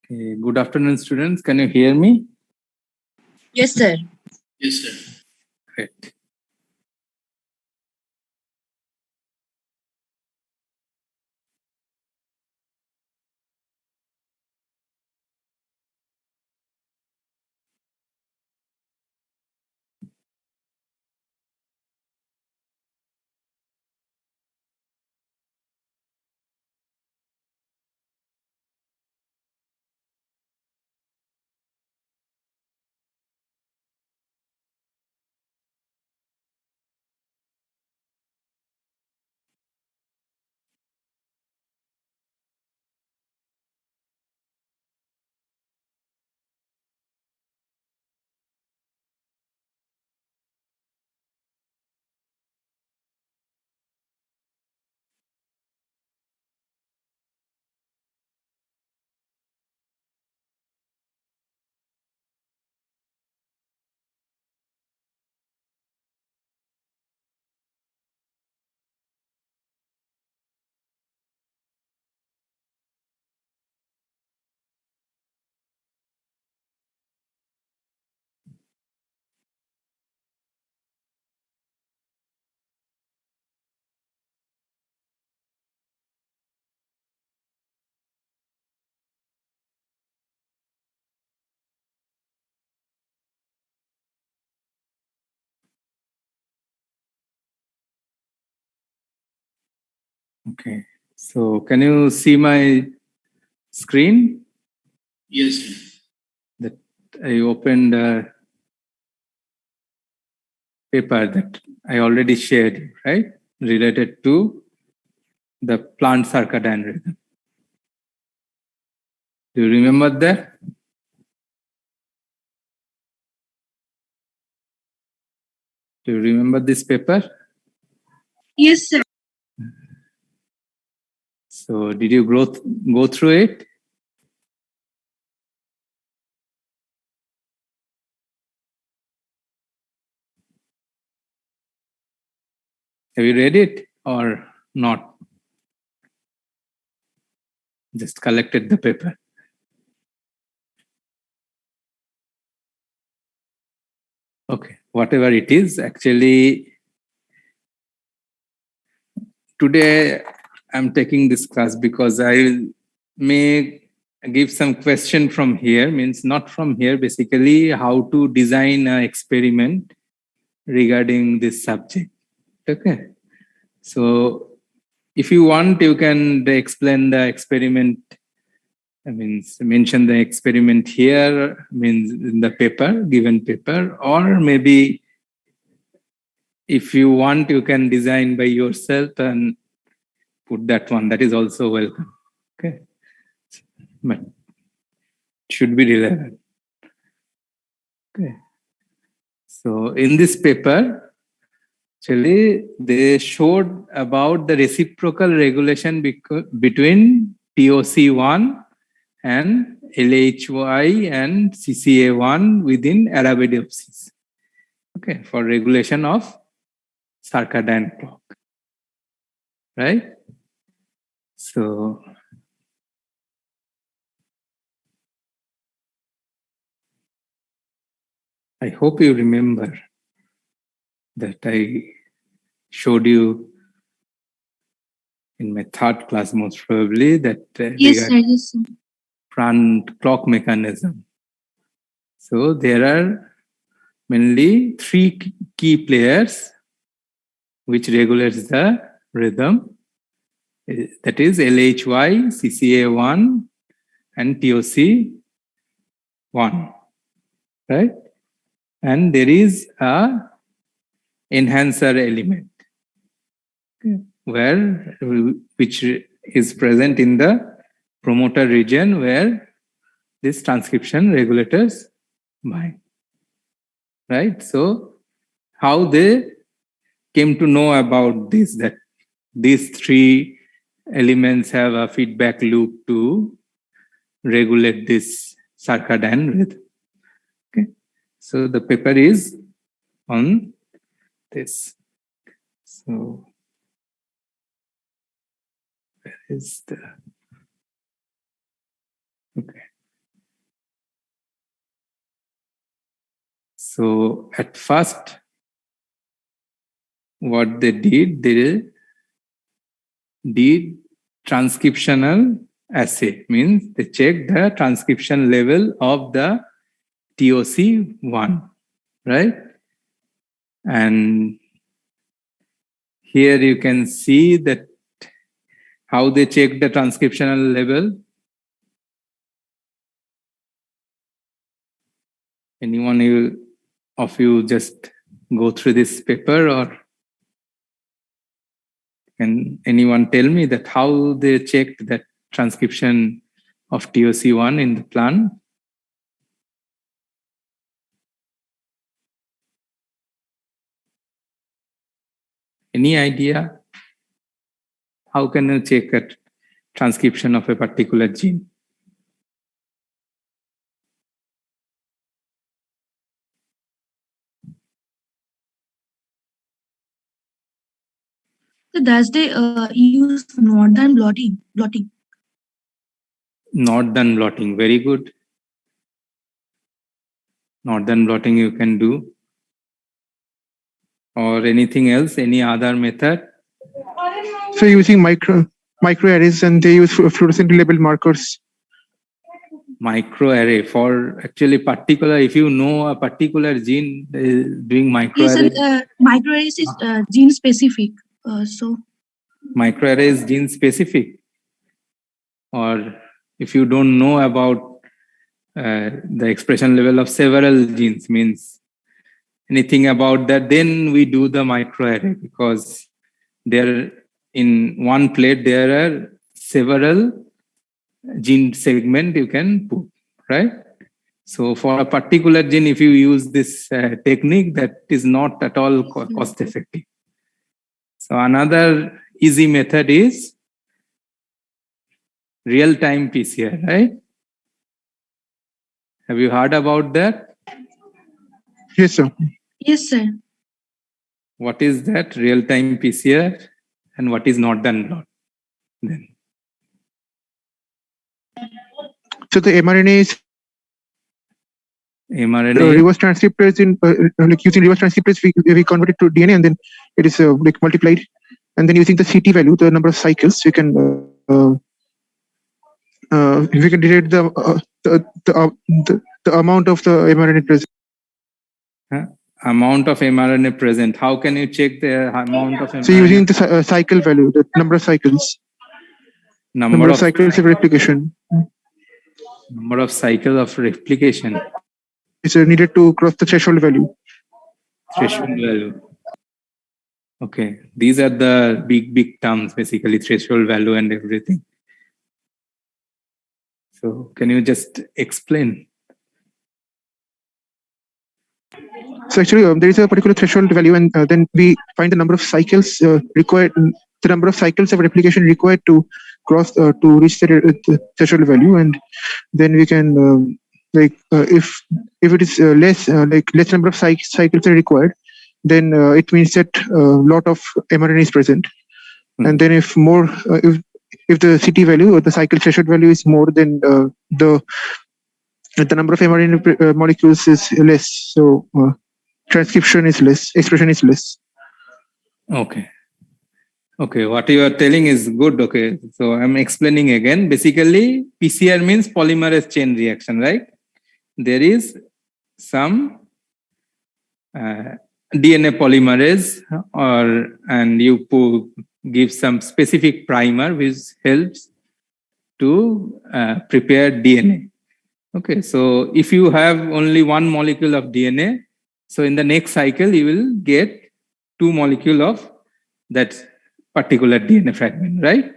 Okay. Good afternoon, students. Can you hear me? Yes, sir. Yes, sir. Great. Okay. So can you see my screen? Yes, sir. That I opened a paper that I already shared, right? Related to the plant circadian rhythm. Do you remember that? Do you remember this paper? Yes, sir. So did you go through it? Have you read it or not? Just collected the paper. Okay, whatever it is, actually, today I'm taking this class because I may give some question from here, means not from here, basically how to design an experiment regarding this subject. Okay, so if you want, you can explain the experiment. I mean, mention the experiment here, means in the paper, given paper, or maybe if you want, you can design by yourself and put that one. That is also welcome. Okay, but it should be relevant. Okay, so in this paper, actually, they showed about the reciprocal regulation between TOC1 and LHY and CCA1 within Arabidopsis. Okay, for regulation of circadian clock, right? So I hope you remember that I showed you in my third class, most probably, that Yes, sir. Yes, sir. front clock mechanism. So there are mainly three key players which regulates the rhythm. That is LHY, CCA1, and TOC1, right? And there is a enhancer element where which is present in the promoter region where this transcription regulators bind, right? So how they came to know about this, that these three elements have a feedback loop to regulate this circadian rhythm. Okay, so the paper is on this. So where is the okay? So at first, what they did transcriptional assay, means they checked the transcription level of the TOC1, right? And here you can see that how they check the transcriptional level. Anyone of you just go through this paper, or can anyone tell me that how they checked that transcription of TOC1 in the plant? Any idea? How can you check a transcription of a particular gene? So does they use northern blotting? Northern blotting, very good. Northern blotting you can do. Or anything else, any other method? So using microarrays, and they use fluorescent labeled markers. Microarray for actually particular, if you know a particular gene doing microarray. Yes, microarrays is gene specific. So Microarray is gene specific. Or if you don't know about the expression level of several genes, means anything about that, then we do the microarray, because there in one plate there are several gene segment you can put, right? So for a particular gene, if you use this technique, that is not at all cost effective. So another easy method is real-time PCR, right? Have you heard about that? Yes, sir. yes, sir. What is that real-time PCR, and what is northern blot then? So the mRNA is mRNA, reverse transcriptase in like using reverse transcriptase, we convert it to DNA, and then it is like multiplied, and then using the CT value, the number of cycles, we can derivate the amount of the mRNA present. amount of mRNA present. How can you check the amount of mRNA? So using the cycle value, the number of cycles, number of cycles of replication number of cycles of replication. is needed to cross the threshold value. Threshold value. Okay, these are the big terms, basically threshold value and everything. So can you just explain? So actually, there is a particular threshold value, and then we find the number of cycles required, the number of cycles of replication required to cross to reach the threshold value, and then we can if it is less number of cycles are required, then it means that a lot of mRNA is present, and then if more if the CT value or the cycle threshold value is more, then the number of mRNA molecules is less. So transcription is less, expression is less. Okay. Okay, what you are telling is good. Okay, so I'm explaining again. Basically, PCR means polymerase chain reaction, right? There is some DNA polymerase, and you give some specific primer which helps to prepare DNA. Okay, so if you have only one molecule of DNA, so in the next cycle you will get 2 molecules of that particular DNA fragment, right?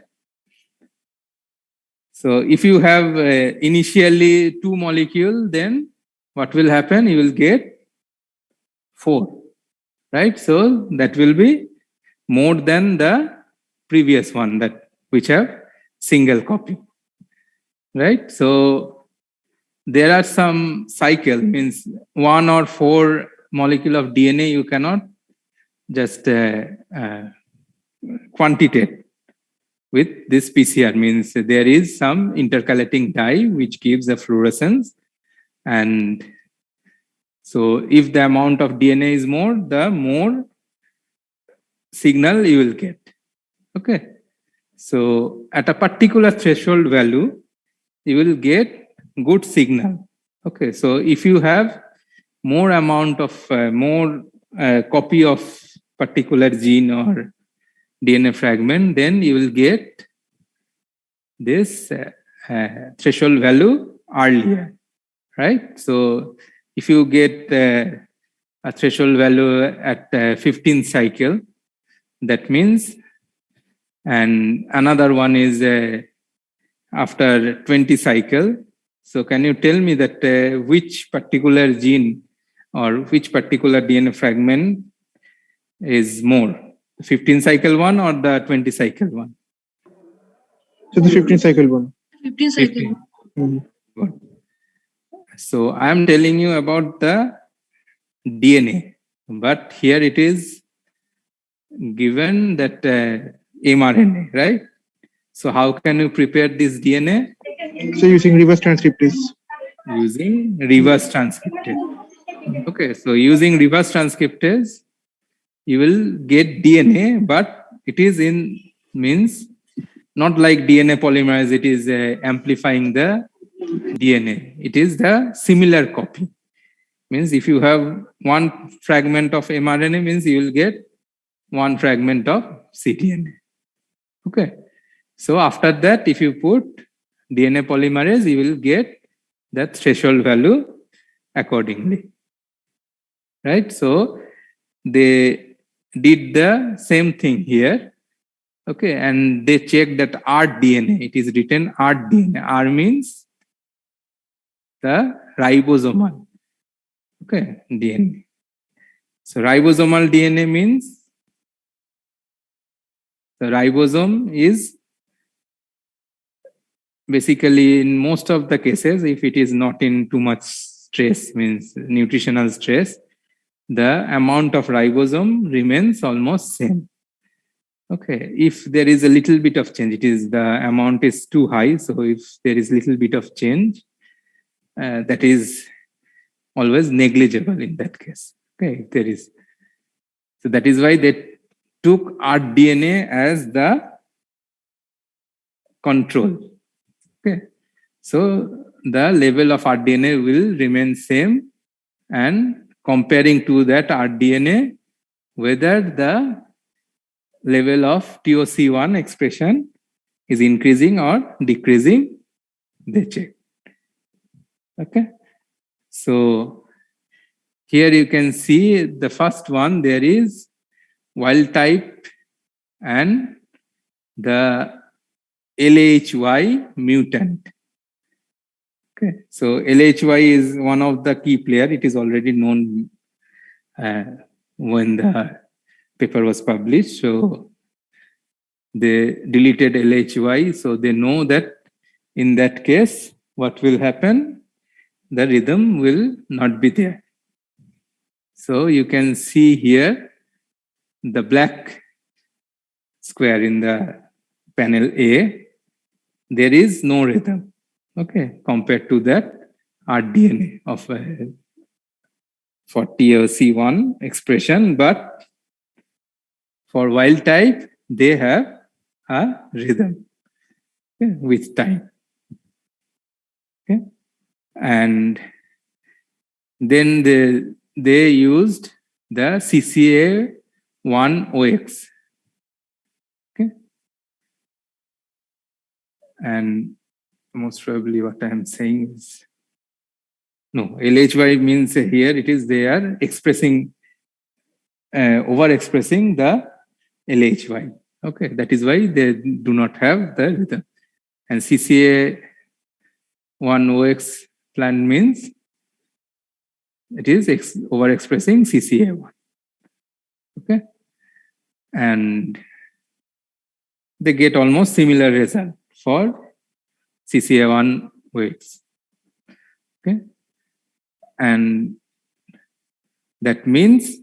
So if you have initially 2 molecules, then what will happen? You will get 4, right? So that will be more than the previous one, that which have single copy, right? So there are some cycle, means 1 or 4 molecule of DNA you cannot just quantitate with this PCR, means there is some intercalating dye which gives a fluorescence, and So if the amount of DNA is more, the more signal you will get. Okay. So at a particular threshold value, you will get good signal. Okay. So if you have more amount of more copy of particular gene or DNA fragment, then you will get this threshold value earlier, right? So if you get a threshold value at 15 cycle, that means, and another one is after 20 cycle. So can you tell me that which particular gene or which particular DNA fragment is more, 15 cycle one or the 20 cycle one? So the 15 cycle one. 15 cycle. 15. Mhm. Good. So I am telling you about the DNA, but here it is given that mRNA, right? So how can you prepare this DNA? So using reverse transcriptase. Using reverse transcriptase. Okay, so using reverse transcriptase, you will get DNA, but it is in means not like DNA polymerase, it is amplifying the DNA. It is the similar copy. Means if you have one fragment of mRNA, means you will get one fragment of cDNA. Okay. So after that, if you put DNA polymerase, you will get that threshold value accordingly. Right? So they did the same thing here. Okay, and they checked that rDNA. It is written rDNA. R means the ribosomal. Okay, DNA. So ribosomal DNA means the ribosome is basically in most of the cases, if it is not in too much stress, means nutritional stress, the amount of ribosome remains almost same. Okay, if there is a little bit of change, it is the amount is too high. So if there is little bit of change, that is always negligible in that case. Okay, if there is. So that is why they took rDNA as the control. Okay, so the level of rDNA will remain same, and comparing to that rDNA, whether the level of TOC1 expression is increasing or decreasing, they check. Okay, so here you can see the first one, there is wild type and the LHY mutant. Okay, so LHY is one of the key player. It is already known when the paper was published. So they deleted LHY. So they know that in that case, what will happen? The rhythm will not be there. So you can see here the black square in the panel A, there is no rhythm, okay, compared to that rDNA of for TOC1 expression, but for wild type, they have a rhythm, okay, with time. Okay, and then they used the CCA1OX. Okay, and most probably what I am saying is no, LHY means here it is they are expressing over expressing the LHY. Okay, that is why they do not have the rhythm. And CCA1OX plan means it is over expressing CCA1. Okay, and they get almost similar result for CCA1 weights. Okay, and that means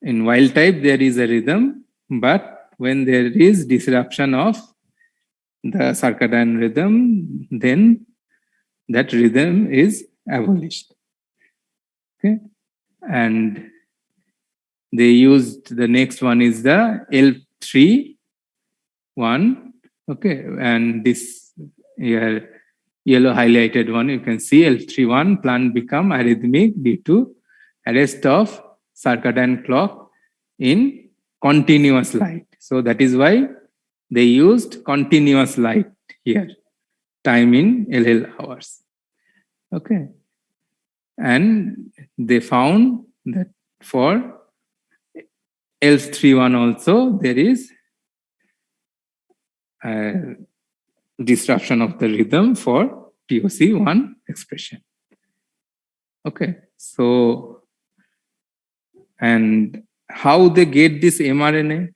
in wild type there is a rhythm, but when there is disruption of the circadian rhythm, then that rhythm is abolished. Okay. And they used the next one is the L3 one. Okay. And this here, yellow highlighted one, you can see L31 plant become arrhythmic due to arrest of circadian clock in continuous light. So that is why they used continuous light here, time in LL hours. Okay. And they found that for L31 also there is a disruption of the rhythm for TOC1 expression. Okay. So, and how they get this mRNA?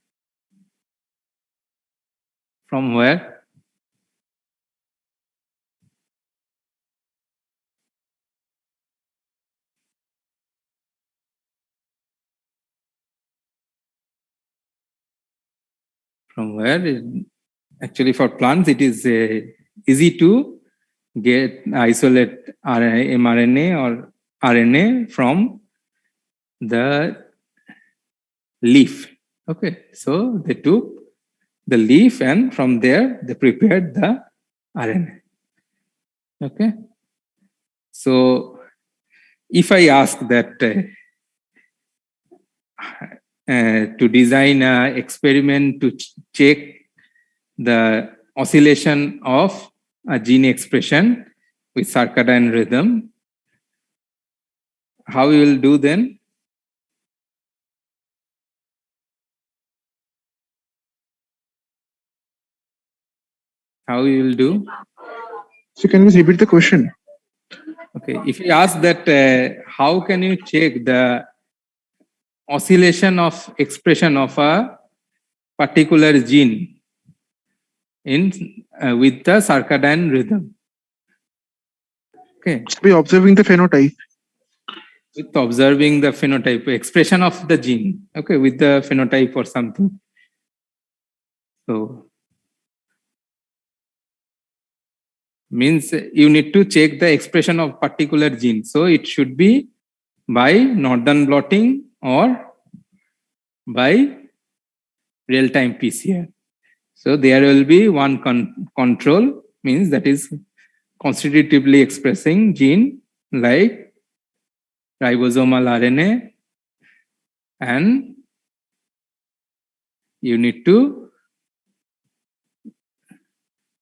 From where? From where? Actually, for plants, it is easy to get isolate mRNA or RNA from the leaf. Okay, so they took the leaf and from there they prepared the RNA. Okay, so if I ask that to design an experiment to check the oscillation of a gene expression with circadian rhythm, how you will do then? How you will do? So can you repeat the question? Okay, if you ask that, how can you check the oscillation of expression of a particular gene in with the circadian rhythm? Okay, By observing the phenotype. with observing the phenotype, expression of the gene. Okay, with the phenotype or something. So means you need to check the expression of particular gene. So it should be by northern blotting or by real-time PCR. So there will be one control, means that is constitutively expressing gene like ribosomal RNA, and you need to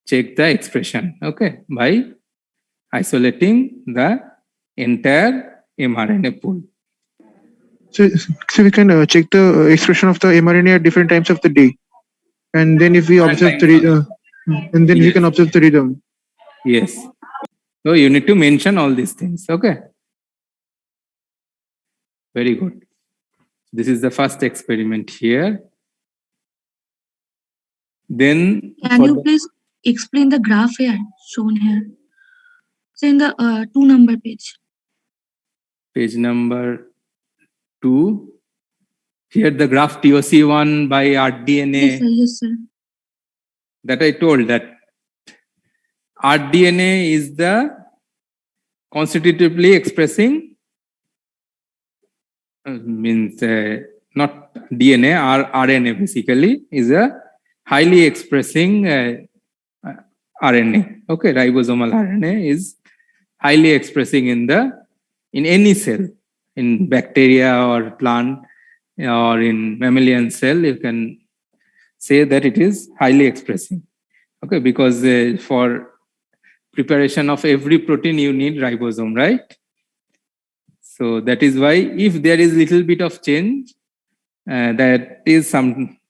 check the expression, okay, by isolating the entire mRNA pool. So we can check the expression of the mRNA at different times of the day, and then if we observe the and then we can observe the rhythm. Yes. So you need to mention all these things, okay? Very good. This is the first experiment here. Then Can you please explain the graph here shown here? So in the 2 number page. page number 2. Here the graph TOC1 by rDNA. Yes, sir. Yes, sir. That I told that rDNA is the constitutively expressing, means not DNA, RNA basically is a highly expressing RNA. Okay, ribosomal RNA is highly expressing in any cell, in bacteria or plant or in mammalian cell. You can say that it is highly expressing. Okay, because for preparation of every protein you need ribosome, right? So that is why if there is little bit of change, that is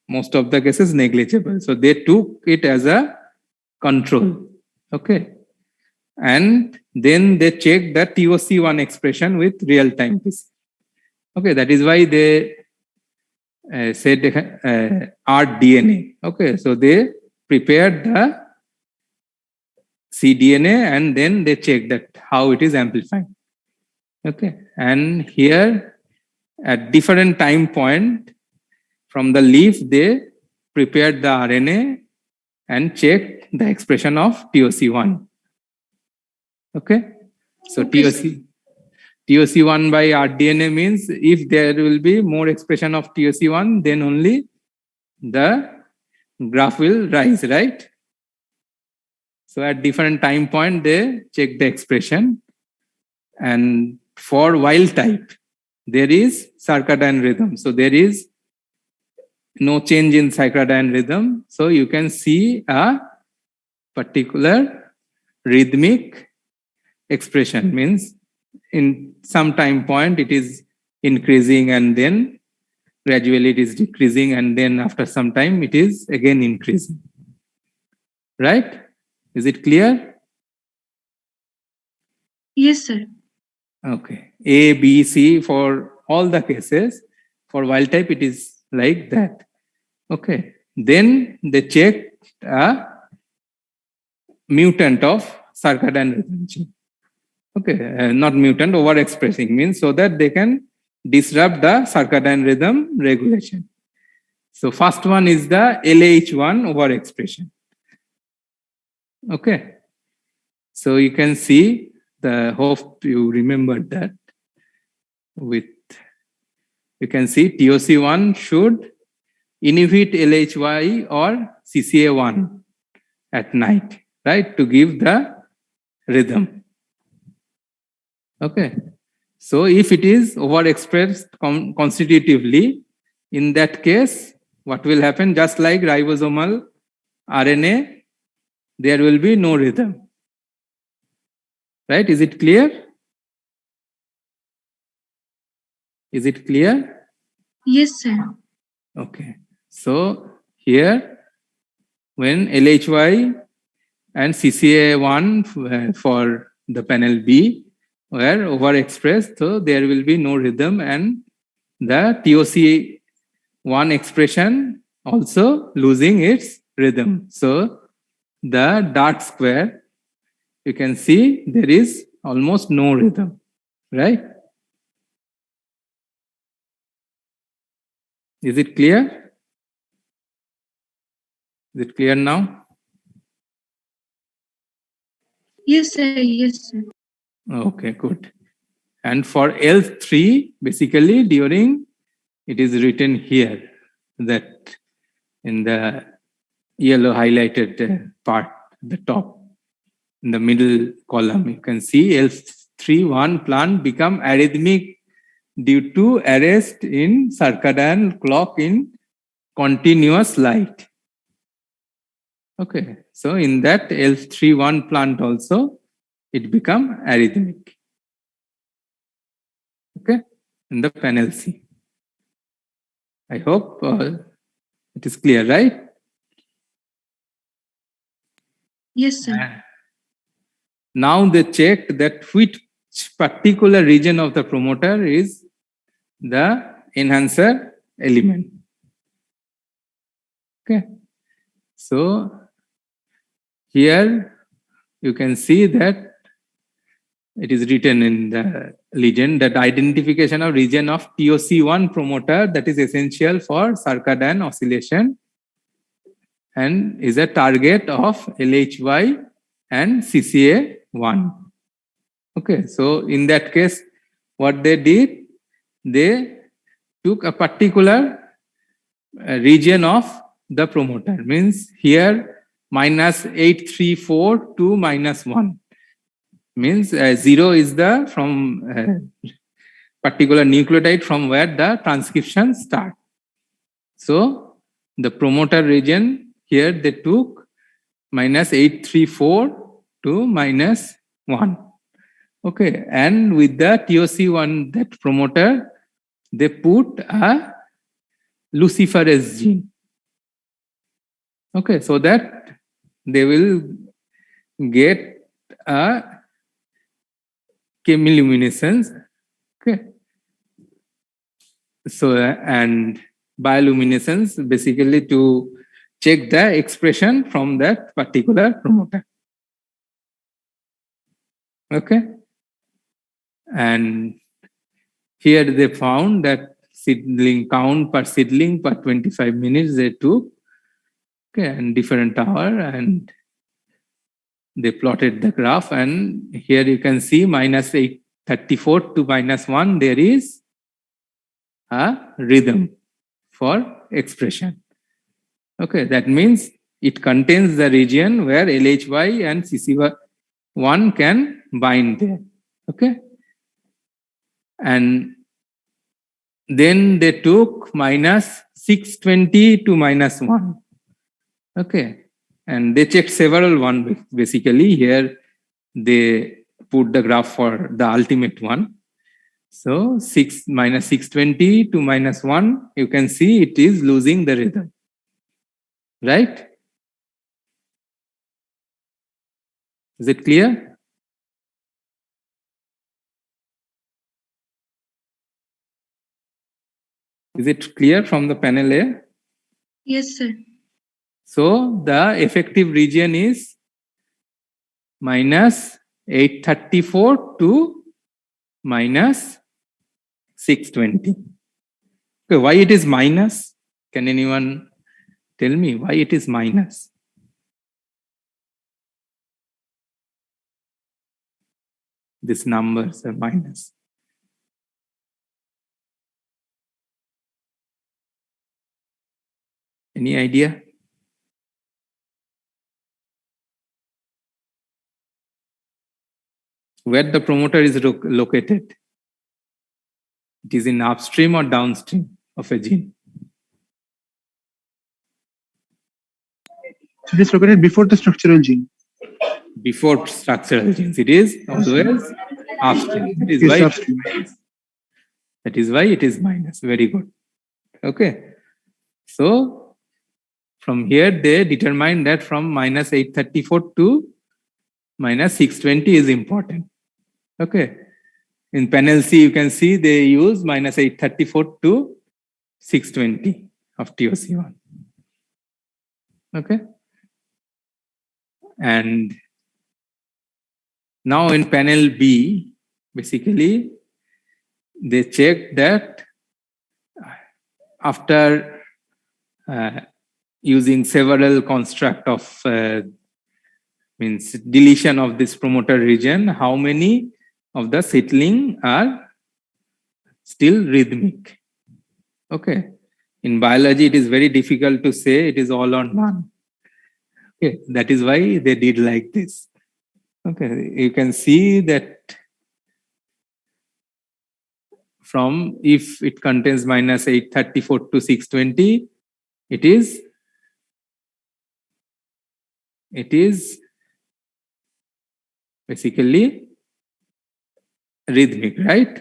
most of the cases negligible. So they took it as a control. Okay. And then they checked the TOC1 expression with real-time PCR. Okay, that is why they said rDNA. Okay, so they prepared the cDNA and then they checked that how it is amplifying. Okay, and here at different time point from the leaf, they prepared the RNA and checked the expression of TOC1. Okay, so Okay, TOC, TOC1 by rDNA means if there will be more expression of TOC1, then only the graph will rise, right? So at different time point, they check the expression. And for wild type, there is circadian rhythm. So there is no change in circadian rhythm. So you can see a particular rhythmic expression, means in some time point it is increasing and then gradually it is decreasing and then after some time it is again increasing. Right? Is it clear? Yes, sir. Okay. A, B, C for all the cases. For wild type, it is like that. Okay. Then they checked a mutant of circadian rhythm gene. Okay. Not mutant, overexpressing means so that they can disrupt the circadian rhythm regulation. So first one is the LH1 overexpression. Okay. So you can see, hope you remembered that. You can see TOC1 should inhibit LHY or CCA1 at night, right, to give the rhythm. Okay. So if it is overexpressed constitutively, in that case, what will happen? Just like ribosomal RNA, there will be no rhythm. Right? Is it clear? Is it clear? Yes, sir. Okay. So here, when LHY and CCA1 for the panel B were overexpressed, so there will be no rhythm and the TOC1 expression also losing its rhythm. So the dark square, you can see there is almost no rhythm, right? Is it clear? Is it clear now? Yes, sir. Yes, sir. Okay, good. And for L3, basically during, it is written here that in the yellow highlighted part, the top, in the middle column, you can see L3-1 plant become arrhythmic due to arrest in circadian clock in continuous light. Okay, so in that L3-1 plant also, it become arrhythmic. Okay, in the panel C. I hope it is clear, right? Yes, sir. Now they checked that which particular region of the promoter is the enhancer element. Okay, so here you can see that it is written in the legend that identification of region of TOC1 promoter that is essential for circadian oscillation and is a target of LHY and CCA1. Okay, so in that case, what they did, they took a particular region of the promoter, means here -834 to -1. Means 0 is the from particular nucleotide from where the transcription start. So the promoter region here they took -834 to -1. Okay, and with the TOC1 that promoter, they put a luciferase gene. Okay, so that they will get a chemiluminescence. Okay. So, and bioluminescence basically to check the expression from that particular promoter. Okay. And here they found that seedling count per seedling per 25 minutes they took. Okay, and different hour, and they plotted the graph, and here you can see -8 34 to -1, there is a rhythm for expression. Okay, that means it contains the region where LHY and CC1 can bind there. Okay, and then they took -620 to -1. Okay, and they checked several one basically. Here they put the graph for the ultimate one. So -620 to -1, you can see it is losing the rhythm, right? Is it clear? Is it clear from the panel A? Yes, sir. So the effective region is -834 to -620. Okay, why it is minus? Can anyone tell me why it is minus? These numbers are minus. Any idea? Where the promoter is located? It is in upstream or downstream of a gene? It is located before the structural gene. Before structural genes, it is always upstream. That is Yes, why upstream. that is why it is minus. Very good. Okay. So from here they determine that from -834 to -620 is important. Okay. In panel C, you can see they use -834 to 620 of TOC1. Okay. And now in panel B, basically, they check that after using several construct of means deletion of this promoter region, how many of the settling are still rhythmic. Okay. In biology, it is very difficult to say it is all or none. Okay. That is why they did like this. Okay. You can see that from if it contains -834 to 620, it is basically rhythmic, right?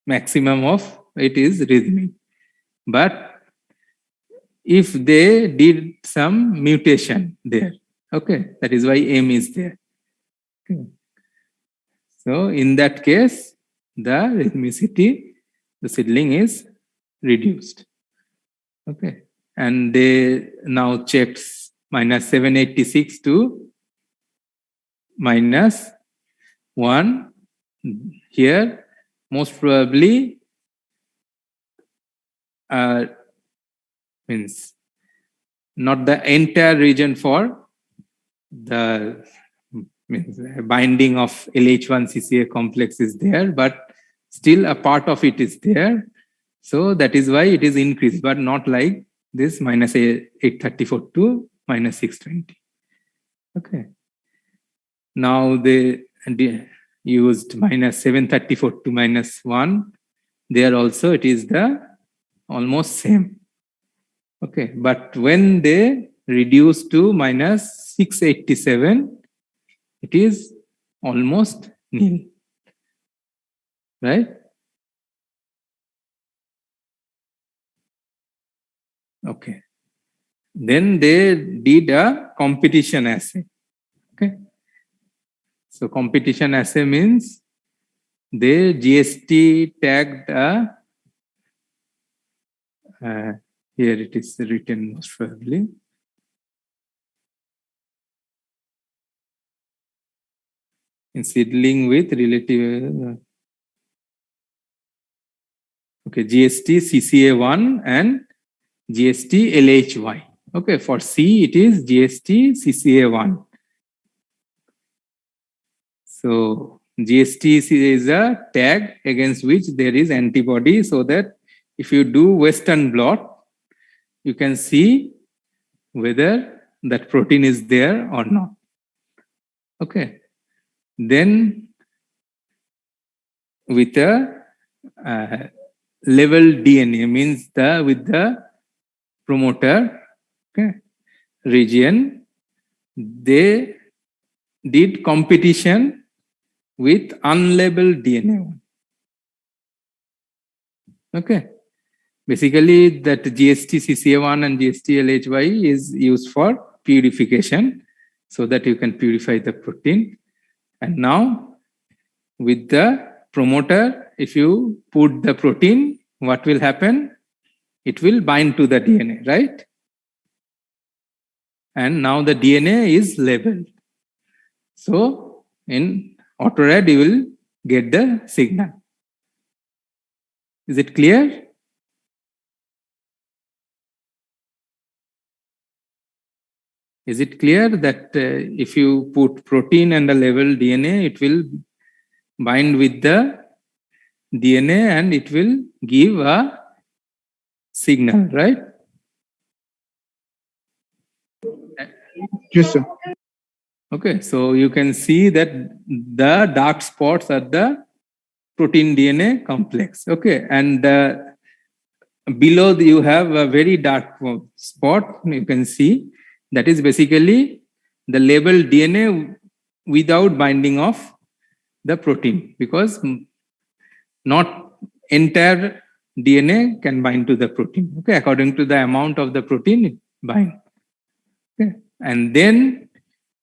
Maximum of it is rhythmic. But if they did some mutation there, okay, that is why M is there. Okay. So in that case, the rhythmicity, the seedling is reduced. Okay. And they now checked -786 to -1. Here, most probably means not the entire region for the binding of LH1 CCA complex is there, but still a part of it is there. So that is why it is increased, but not like this -834 to -620. Okay. Now they used -734 to -1. There also it is the almost same. Okay. But when they reduce to -687, it is almost nil. Right? Okay. Then they did a competition assay. Okay. So competition assay means they GST tagged here it is written most probably. In seedling with relative okay, GST CCA1 and GST LHY. Okay, for C it is GST CCA1. So GST is a tag against which there is antibody, so that if you do Western blot, you can see whether that protein is there or not. Okay. Then with a level DNA, means with the promoter, okay, region, they did competition with unlabeled DNA. Okay. Basically, that GST CCA1 and GST LHY is used for purification, so that you can purify the protein. And now, with the promoter, if you put the protein, what will happen? It will bind to the DNA, right? And now the DNA is labeled. So in Autorad, you will get the signal. Is it clear? Is it clear that if you put protein and a labeled DNA, it will bind with the DNA and it will give a signal, right? Yes, sir. Okay, so you can see that the dark spots are the protein DNA complex. Okay, and below you have a very dark spot, you can see, that is basically the labeled DNA without binding of the protein, because not entire DNA can bind to the protein. Okay, according to the amount of the protein it binds. Okay, and then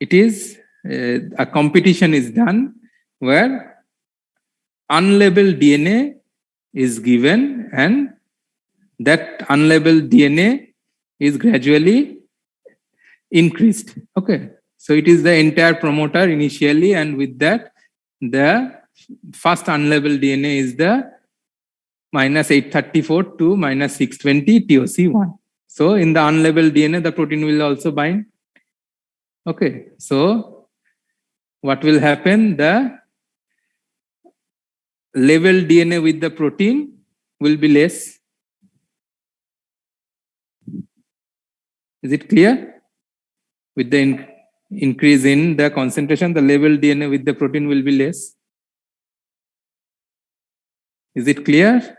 it is a competition is done where unlabeled DNA is given, and that unlabeled DNA is gradually increased. Okay, so it is the entire promoter initially, and with that, the first unlabeled DNA is the -834 to -620 TOC1. So in the unlabeled DNA, the protein will also bind. Okay, so what will happen? The labeled DNA with the protein will be less. Is it clear? With the increase in the concentration, the labeled DNA with the protein will be less. Is it clear?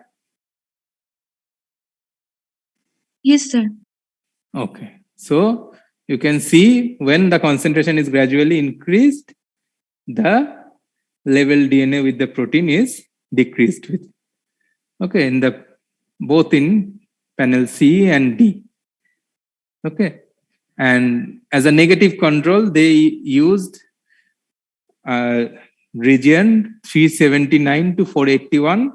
Yes, sir. Okay. So you can see when the concentration is gradually increased, the labeled DNA with the protein is decreased with. Okay, in the both in panel C and D. Okay, and as a negative control, they used region 379 to 481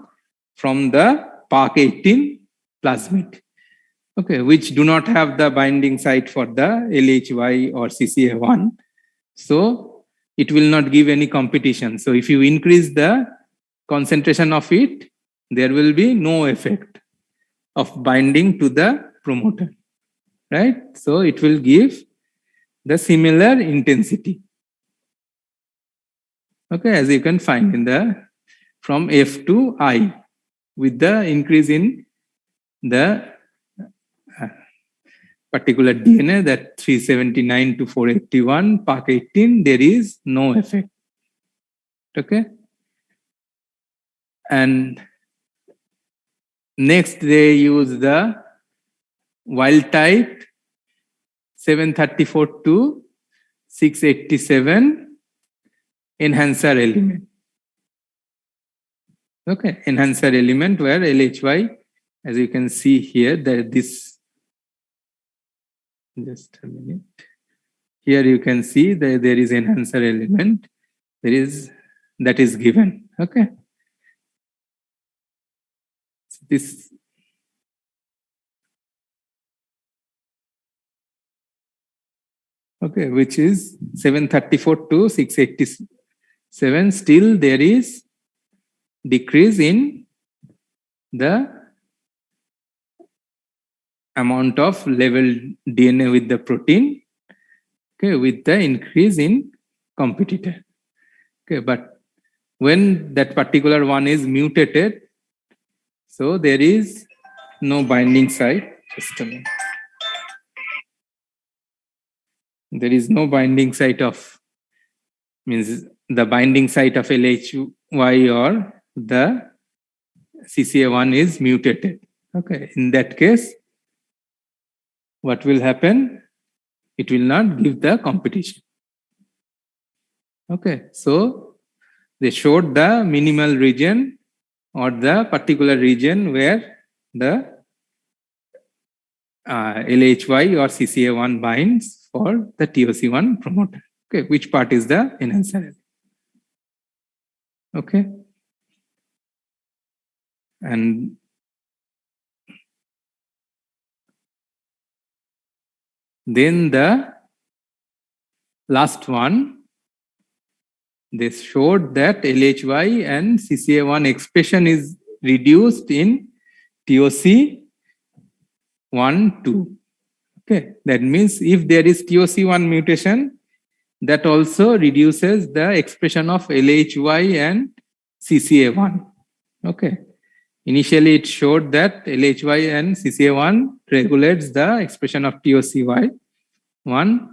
from the PARC18 plasmid. Okay, which do not have the binding site for the LHY or CCA1. So it will not give any competition. So if you increase the concentration of it, there will be no effect of binding to the promoter, right? So it will give the similar intensity. Okay, as you can find in the from F to I, with the increase in the particular DNA, that 379 to 481, PARC18, there is no effect. Okay. And next they use the wild type 734 to 687 enhancer element. Okay, enhancer element where LHY, as you can see here, that this, just a minute. Here you can see that there is enhancer element. There is, that is given. Okay. This okay, which is 734 to 687. Still there is decrease in the amount of labeled DNA with the protein, okay, with the increase in competitor. Okay, but when that particular one is mutated, so there is no binding site. Just a minute. There is no binding site of, means the binding site of LHY or the CCA1 is mutated. Okay, in that case, what will happen? It will not give the competition. Okay, so they showed the minimal region or the particular region where the LHY or CCA1 binds for the TOC1 promoter. Okay, which part is the enhancer? Okay, and then the last one, they showed that LHY and CCA1 expression is reduced in TOC 1, 2. Okay, that means if there is TOC1 mutation, that also reduces the expression of LHY and CCA1. Okay, initially it showed that LHY and CCA1 regulates the expression of TOCY1.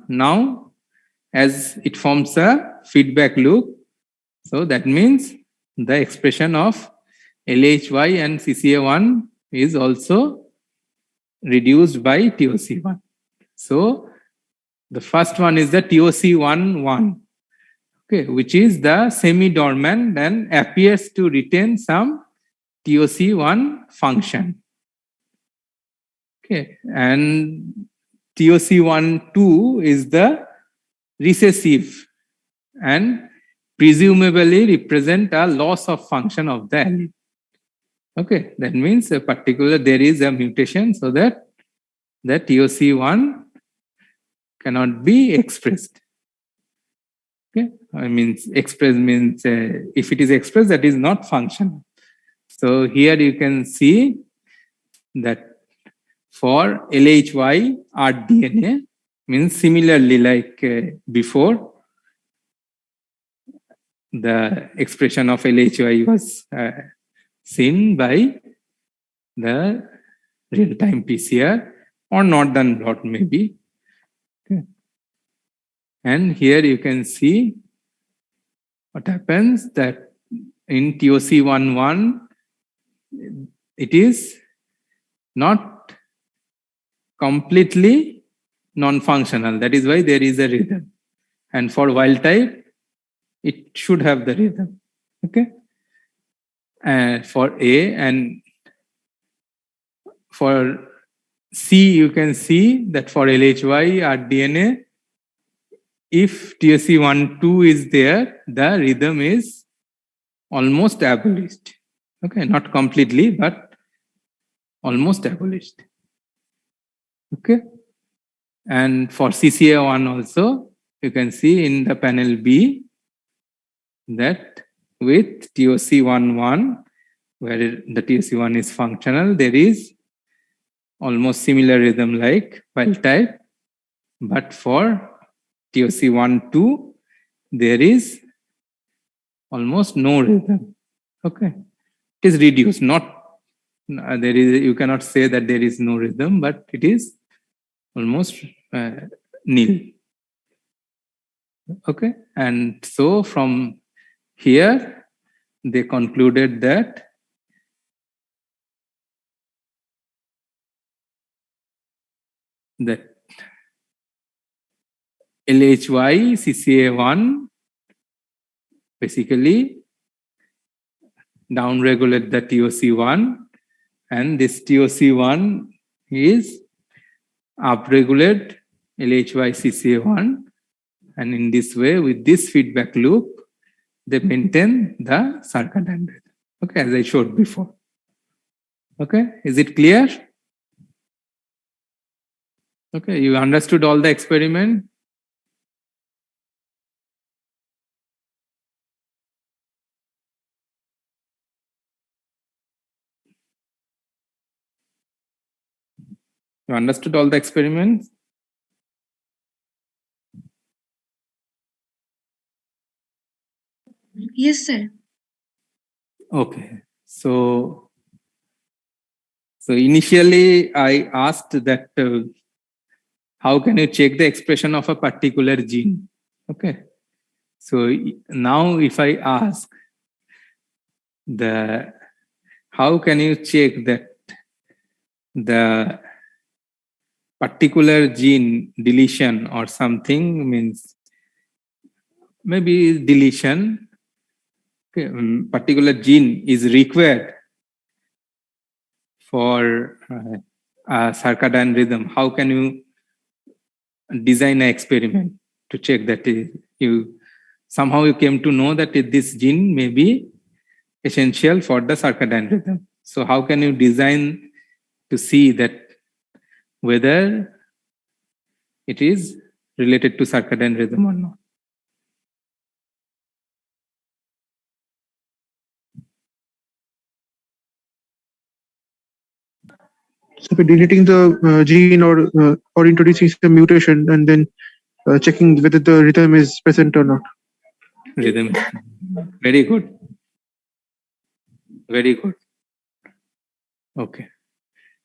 Now, as it forms a feedback loop, so that means the expression of LHY and CCA1 is also reduced by TOC1. So the first one is the TOC11, okay, which is the semi-dormant and appears to retain some TOC1 function. Okay, and TOC12 is the recessive and presumably represent a loss of function of the allele. Okay, that means a particular there is a mutation so that the TOC1 cannot be expressed. Okay, I mean express means if it is expressed, that is not functional. So here you can see that for LHY rDNA, means similarly like before, the expression of LHY was seen by the real-time PCR or northern blot maybe. Okay. And here you can see what happens that in TOC11, it is not completely non-functional. That is why there is a rhythm. And for wild type, it should have the rhythm. Okay. For A and for C, you can see that for LHY rDNA, if TOC12 is there, the rhythm is almost abolished. Okay, not completely, but almost abolished. Okay. And for CCA1 also, you can see in the panel B that with TOC11, where the TOC1 is functional, there is almost similar rhythm like wild type, but for TOC12, there is almost no rhythm. Okay, it is reduced. Not there is. You cannot say that there is no rhythm, but it is almost nil. Okay, and so from here they concluded that LHY CCA1 basically downregulate the TOC1, and this TOC1 is upregulate LHY CCA1, and in this way, with this feedback loop, they maintain the circadian rhythm. Okay, as I showed before. Okay, is it clear? Okay, you understood all the experiment? You understood all the experiments? Yes, sir. Okay. So initially I asked that how can you check the expression of a particular gene? Okay. So now if I ask how can you check that the particular gene deletion or something means maybe deletion, okay, particular gene is required for a circadian rhythm. How can you design an experiment to check that you came to know that this gene may be essential for the circadian rhythm? So how can you design to see that whether it is related to circadian rhythm or not? So by deleting the gene or introducing some mutation and then checking whether the rhythm is present or not. Rhythm. Very good. Very good. Okay.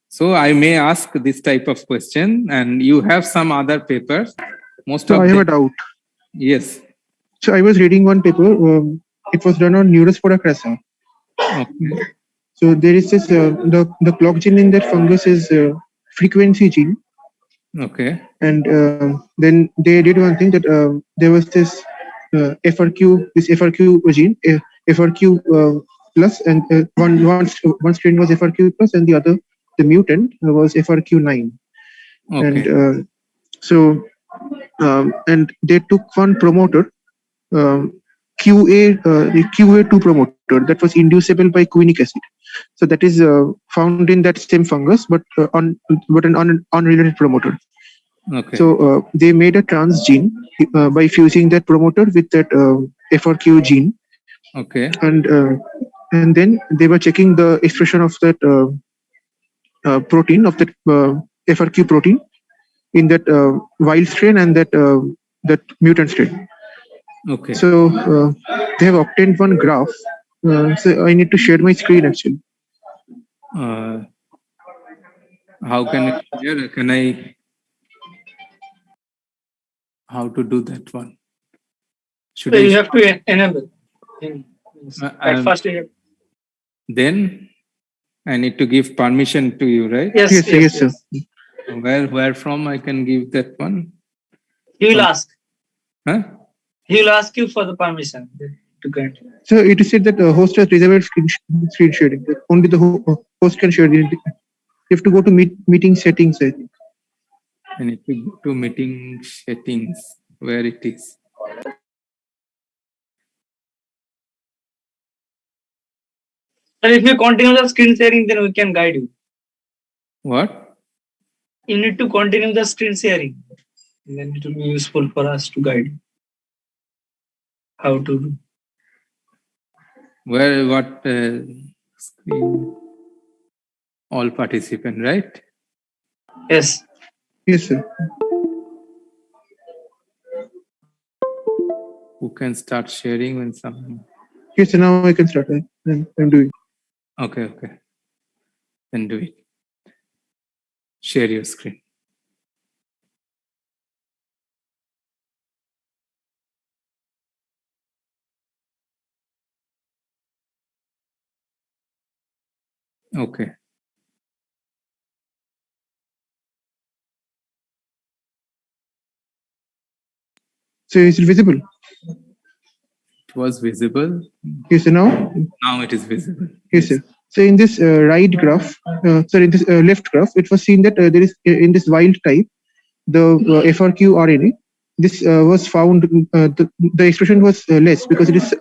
So I may ask this type of question, and you have some other papers. Most So of I have them, a doubt. yes. So I was reading one paper. It was done on Neurospora crassa. Okay. So there is this the clock gene in that fungus is frequency gene, Okay. and then they did one thing that there was this FRQ gene, FRQ plus, and one strain was FRQ plus, and the mutant was FRQ9, Okay. and and they took one promoter. The QA2 promoter that was inducible by quinic acid. So that is found in that same fungus, but an unrelated promoter. Okay. So they made a transgene by fusing that promoter with that FRQ gene, Okay. and then they were checking the expression of that protein of that FRQ protein in that wild strain and that mutant strain. Okay. So they have obtained one graph. So I need to share my screen actually. How can I share? Can I? How to do that one? Should So I? you have to enable. At first, you have, Then I need to give permission to you, right? yes, Yes, sir. Where from I can give that one? He will ask. Huh? He will ask you for the permission to grant. So it is said that host has reserved screen sharing. That only the host can share. You have to go to meeting settings, I think. I need to go to meeting settings where it is. And if you continue the screen sharing, then we can guide you. What? You need to continue the screen sharing. And then it will be useful for us to guide you how to do. Where? What? Screen? All participant, right? Yes. Yes, sir. Who can start sharing when some? Yes, so now I can start. I'm doing. Okay. Okay. Then do it. Share your screen. Okay. So is it visible? It was visible. Yes, so now. Now it is visible. Yes, sir. So in this right graph, in this left graph, it was seen that there is in this wild type, the FRQ RNA, this was found, the expression was less because it is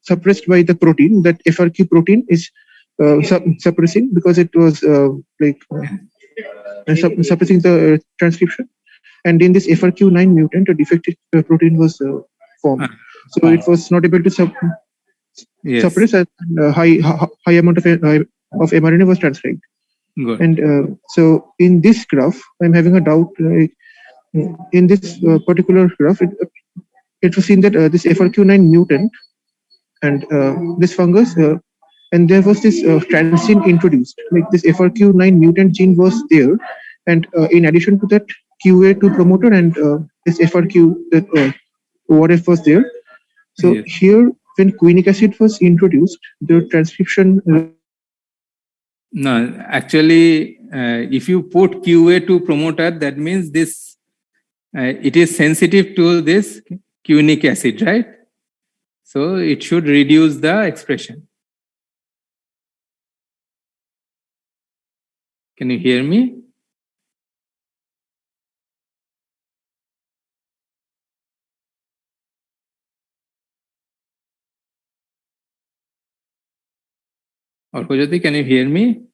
suppressed by the protein. That FRQ protein is suppressing because it was suppressing the transcription. And in this FRQ9 mutant, a defective protein was formed. So it was not able to suppress, and high amount of mRNA was transcribed. Good. And so in this graph, I'm having a doubt. In this particular graph, it was seen that this FRQ9 mutant and this fungus and there was this transgene introduced, like this FRQ9 mutant gene was there, and in addition to that, QA2 promoter and this FRQ that ORF was there. So Yes. here, when quinic acid was introduced, the transcription No, actually, if you put QA2 promoter, that means this it is sensitive to this quinic acid, right? So it should reduce the expression. Can you hear me? Orkojyoti, can you hear me?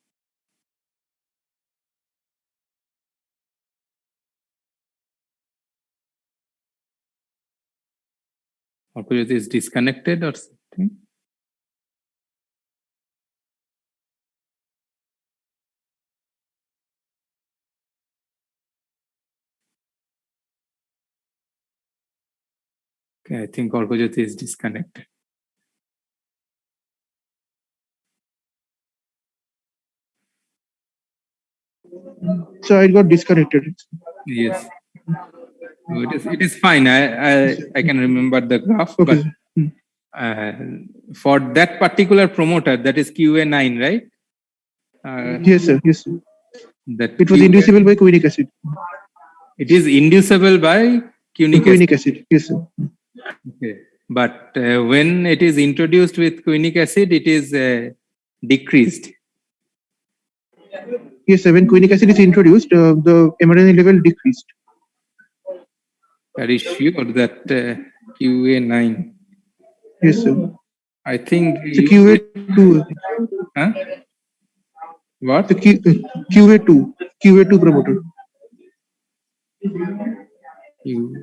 Orkojyoti is disconnected or something? Okay, I think Orkojyoti is disconnected. so I got disconnected. Yes. So it is fine. I can remember the graph, Okay. but for that particular promoter, that is QA9, right? Yes, sir. Yes, sir. That It was inducible by quinic acid. It is inducible by quinic acid. Quinic acid. Yes, sir. Okay. But when it is introduced with quinic acid, it is decreased. Yes, sir. When quinic acid is introduced, the mRNA level decreased. Are you sure that QA9? Yes, sir. I think. So QA2. Huh? What? The QA2 promoter. Q2.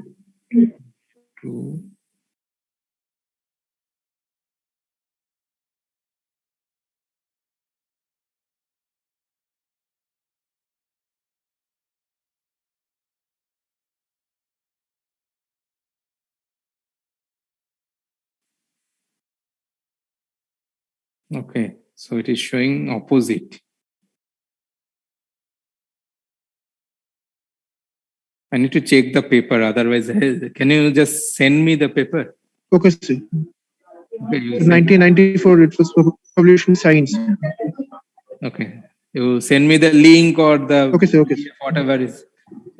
Okay, so it is showing opposite. I need to check the paper, otherwise, can you just send me the paper? Okay, sir. Okay, you In send- 1994, it was published in Science. okay. You send me the link or the Okay, sir. Okay, sir. whatever is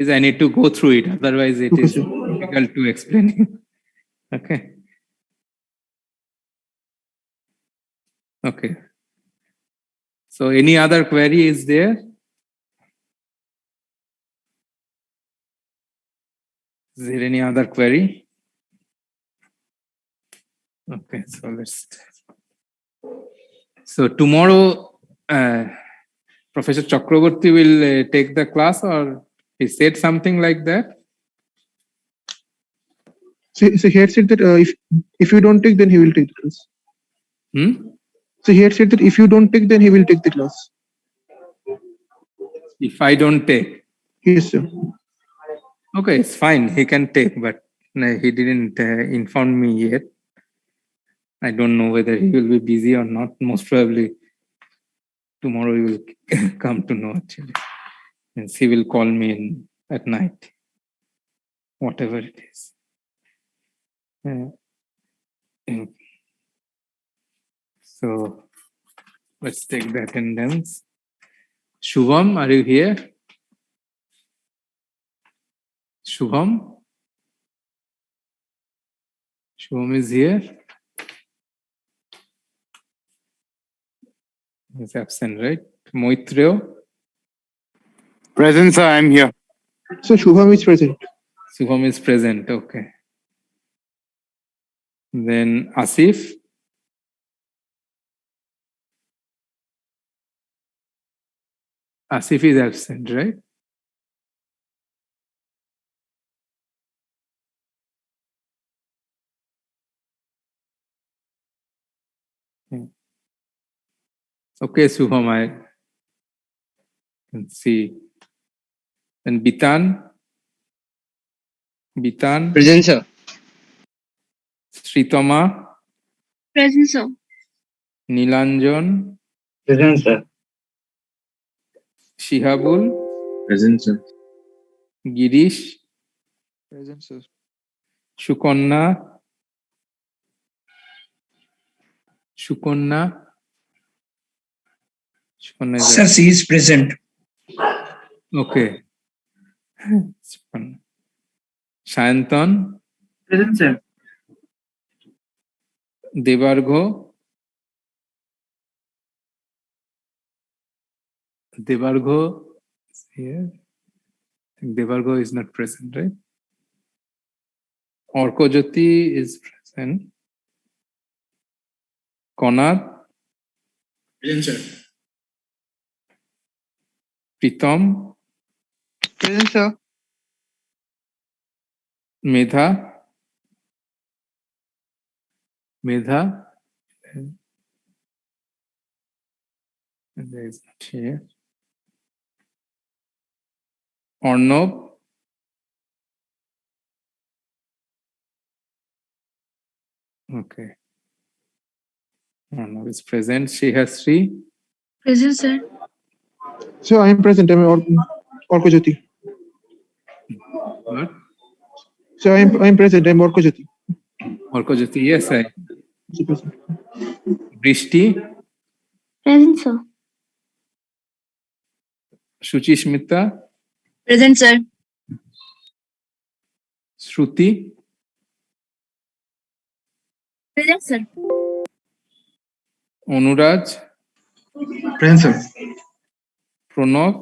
I need to go through it, otherwise it Okay, is sir. difficult to explain. Okay. Okay. So any other query is there? Is there any other query? Okay, so let's. So tomorrow, Professor Chakraborty will take the class, or he said something like that? So he had said that if you don't take, then he will take the class. So he had said that if you don't take, then he will take the class. If I don't take? Yes, sir. Okay, it's fine. He can take, but no, he didn't inform me yet. I don't know whether he will be busy or not. Most probably tomorrow he will come to know actually. And he will call me at night, whatever it is. So let's take the attendance. Shubham, are you here? Shubham? Shubham is here. He's absent, right? Moitreo? Present, sir, I'm here. So Shubham is present. Shubham is present, okay. Then Asif? Asif is absent, right? Okay, Shubham, I can see. And Bitan? Bitan? Present, sir. Sritoma? Present, sir. Nilanjan, Present, sir. Shihabul, Present, sir. Girish, Present, sir. Sukanya, Sukanya, Sukanya is Sir, she is present. okay. Sukanya. Sayantan, Present, sir. Debargha, Debargha is here. I think Devargo is not present, right? Orkojyoti is present. Konad, Present, sir. Pritam, Present, sir. Medha, Medha, and there is not here. Arnab, okay. Arnab is present. Shehasri, Present, sir. So I am present. I'm Orkojyoti. what? So I am present. I'm Orkojyoti. Orkojyoti, yes, I. Present. Brishti, Present, sir. Shuchishmita, Present, sir. Shruti, Present, sir. Anuraj, Present, sir. Pranav,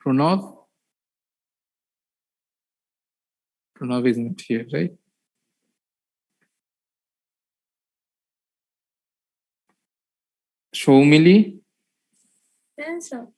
Pranav, Pranav is not here, right? Shoumili, Present, sir.